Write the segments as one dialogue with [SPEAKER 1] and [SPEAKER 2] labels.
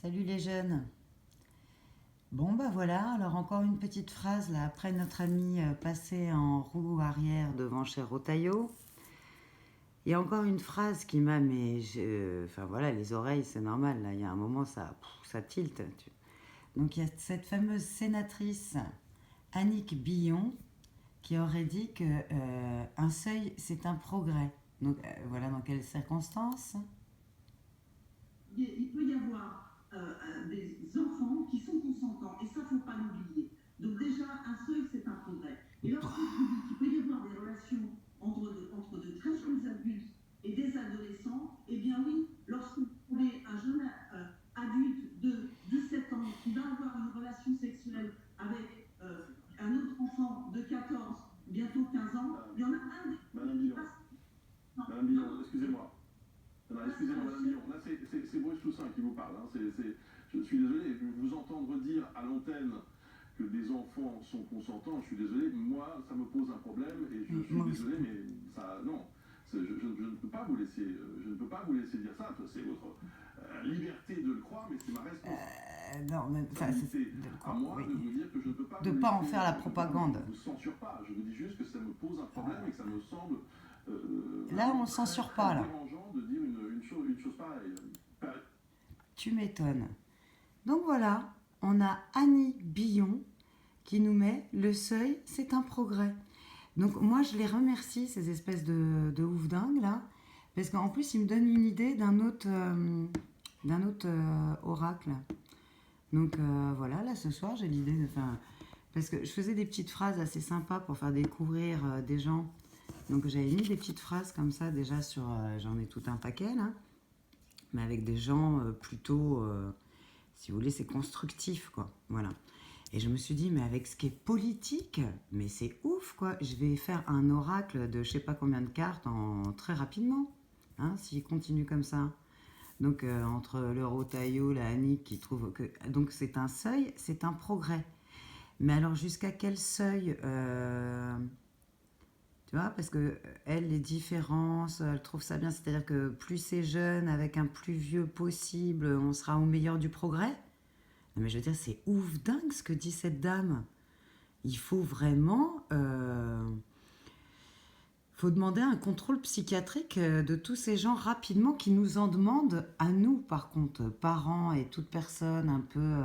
[SPEAKER 1] Salut les jeunes. Bon bah voilà, alors encore une petite phrase là après notre ami passé en roue arrière devant chez Rotaillot. Il y a encore une phrase qui m'a enfin voilà, les oreilles c'est normal là, il y a un moment ça tilte. Donc il y a cette fameuse sénatrice Annick Billon qui aurait dit que un seuil c'est un progrès. Donc voilà dans quelles circonstances.
[SPEAKER 2] Il peut y avoir des enfants qui sont consentants, et ça, il ne faut pas l'oublier. Donc déjà, un seuil, c'est un progrès. Et lorsque je vous dis qu'il peut y avoir des relations entre de très jeunes adultes et des adolescents, eh bien oui, lorsque vous trouvez un jeune adulte de 17 ans qui va avoir une relation sexuelle avec un autre enfant de 14, bientôt 15 ans, il y en a un des
[SPEAKER 3] Madame
[SPEAKER 2] qui
[SPEAKER 3] Billon,
[SPEAKER 2] passe. Non,
[SPEAKER 3] Madame
[SPEAKER 2] non,
[SPEAKER 3] Billon, excusez-moi. Non,
[SPEAKER 2] passe à
[SPEAKER 3] excusez-moi,
[SPEAKER 2] la
[SPEAKER 3] Madame
[SPEAKER 2] suite.
[SPEAKER 3] Billon. Là, c'est Bruce Toussaint qui vous parle. Hein. Je suis désolé, vous entendre dire à l'antenne que des enfants sont consentants, je suis désolé, moi, ça me pose un problème et je suis
[SPEAKER 1] Moi aussi.
[SPEAKER 3] désolé, mais ça, non. Je ne peux pas vous laisser, je ne peux pas vous laisser dire ça. C'est votre liberté de le croire, mais c'est ma
[SPEAKER 1] Non, mais, enfin,
[SPEAKER 3] responsabilité à moi
[SPEAKER 1] oui.
[SPEAKER 3] de vous dire que je ne peux pas
[SPEAKER 1] De
[SPEAKER 3] vous
[SPEAKER 1] pas en
[SPEAKER 3] laisser.
[SPEAKER 1] faire la
[SPEAKER 3] Je
[SPEAKER 1] propagande.
[SPEAKER 3] ne vous censure pas. Je vous dis juste que ça me pose un problème et que ça me semble
[SPEAKER 1] Là, on
[SPEAKER 3] vraiment
[SPEAKER 1] ne censure
[SPEAKER 3] très
[SPEAKER 1] pas, là.
[SPEAKER 3] dérangeant de dire une chose pareille.
[SPEAKER 1] Tu m'étonnes. Donc voilà, on a Annie Billon qui nous met le seuil, c'est un progrès. Donc moi, je les remercie, ces espèces de ouf dingues, là, parce qu'en plus, ils me donnent une idée d'un autre oracle. Donc voilà, là, ce soir, j'ai l'idée de faire... Parce que je faisais des petites phrases assez sympas pour faire découvrir des gens. Donc j'avais mis des petites phrases comme ça déjà sur... j'en ai tout un paquet, là. Mais avec des gens plutôt, si vous voulez, c'est constructif, quoi. Voilà. Et je me suis dit, mais avec ce qui est politique, mais c'est ouf, quoi. Je vais faire un oracle de je sais pas combien de cartes en très rapidement, hein, s'il continue comme ça. Donc entre le Rotaillot, la Annick qui trouve que donc c'est un seuil, c'est un progrès. Mais alors jusqu'à quel seuil tu vois, parce que elle, les différences, elle trouve ça bien. C'est-à-dire que plus c'est jeune, avec un plus vieux possible, on sera au meilleur du progrès. Non, mais je veux dire, c'est ouf dingue ce que dit cette dame. Il faut vraiment... faut demander un contrôle psychiatrique de tous ces gens rapidement qui nous en demandent à nous, par contre, parents et toute personne un peu,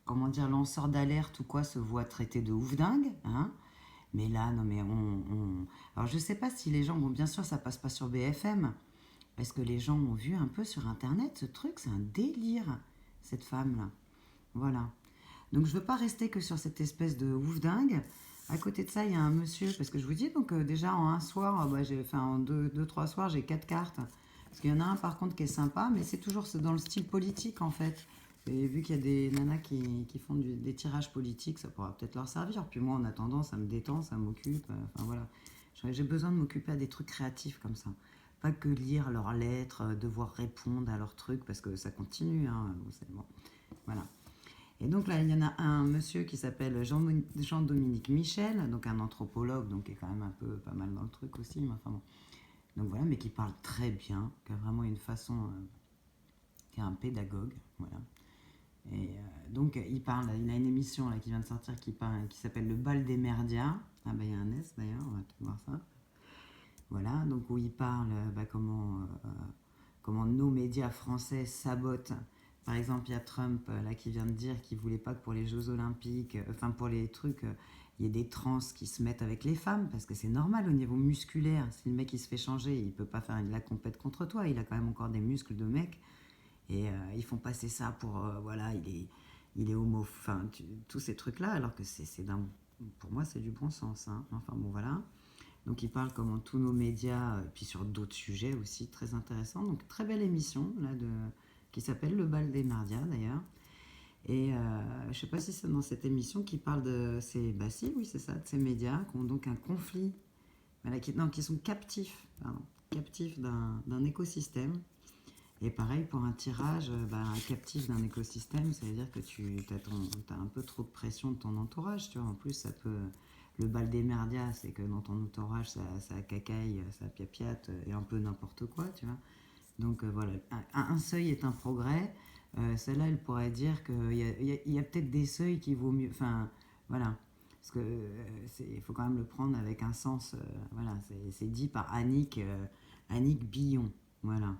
[SPEAKER 1] comment dire, lanceur d'alerte ou quoi, se voit traiter de ouf dingue. Hein. Mais là, non, mais Alors, je sais pas si les gens... Bon, bien sûr, ça passe pas sur BFM. Est-ce que les gens ont vu un peu sur Internet ce truc? C'est un délire, cette femme-là. Voilà. Donc, je veux pas rester que sur cette espèce de ouf dingue. À côté de ça, il y a un monsieur, parce que je vous dis, donc déjà en un soir, enfin en trois soirs, j'ai quatre cartes. Parce qu'il y en a un par contre qui est sympa, mais c'est toujours dans le style politique en fait. Et vu qu'il y a des nanas qui font des tirages politiques, ça pourra peut-être leur servir. Puis moi, en attendant, ça me détend, ça m'occupe. Enfin voilà. J'ai besoin de m'occuper à des trucs créatifs comme ça. Pas que lire leurs lettres, devoir répondre à leurs trucs, parce que ça continue. Hein, c'est bon. Voilà. Et donc là, il y en a un monsieur qui s'appelle Jean-Dominique Michel, donc un anthropologue, donc qui est quand même un peu pas mal dans le truc aussi. Mais enfin bon. Donc voilà, mais qui parle très bien, qui a vraiment une façon, qui est un pédagogue, voilà. Et donc il a une émission là qui vient de sortir qui s'appelle Le Bal des Merdias. Ah bah il y a un S d'ailleurs, on va tout voir ça. Voilà, donc où il parle comment nos médias français sabotent. Par exemple, il y a Trump là qui vient de dire qu'il voulait pas que pour les Jeux Olympiques, enfin pour les trucs, il y ait des trans qui se mettent avec les femmes parce que c'est normal au niveau musculaire. Si le mec il se fait changer, il peut pas faire la compète contre toi. Il a quand même encore des muscles de mec et ils font passer ça pour voilà il est homo, enfin tous ces trucs là alors que pour moi c'est du bon sens. Hein. Enfin bon voilà. Donc il parle comment tous nos médias, puis sur d'autres sujets aussi très intéressants. Donc très belle émission là qui s'appelle Le Bal des Mardias d'ailleurs. Et je ne sais pas si c'est dans cette émission qui parle de ces, bah si, oui c'est ça, de ces médias qui ont donc un conflit, voilà, qui sont captifs, pardon, captifs d'un écosystème. Et pareil pour un tirage, captif d'un écosystème, ça veut dire que tu as un peu trop de pression de ton entourage, tu vois. En plus, ça peut. Le bal des merdias, c'est que dans ton entourage, ça cacaille, ça piapiate et un peu n'importe quoi, tu vois. Donc voilà, un seuil est un progrès. Celle-là, elle pourrait dire qu'il y a peut-être des seuils qui vaut mieux. Enfin, voilà. Parce que il faut quand même le prendre avec un sens. Voilà, c'est dit par Annick Billon. Voilà.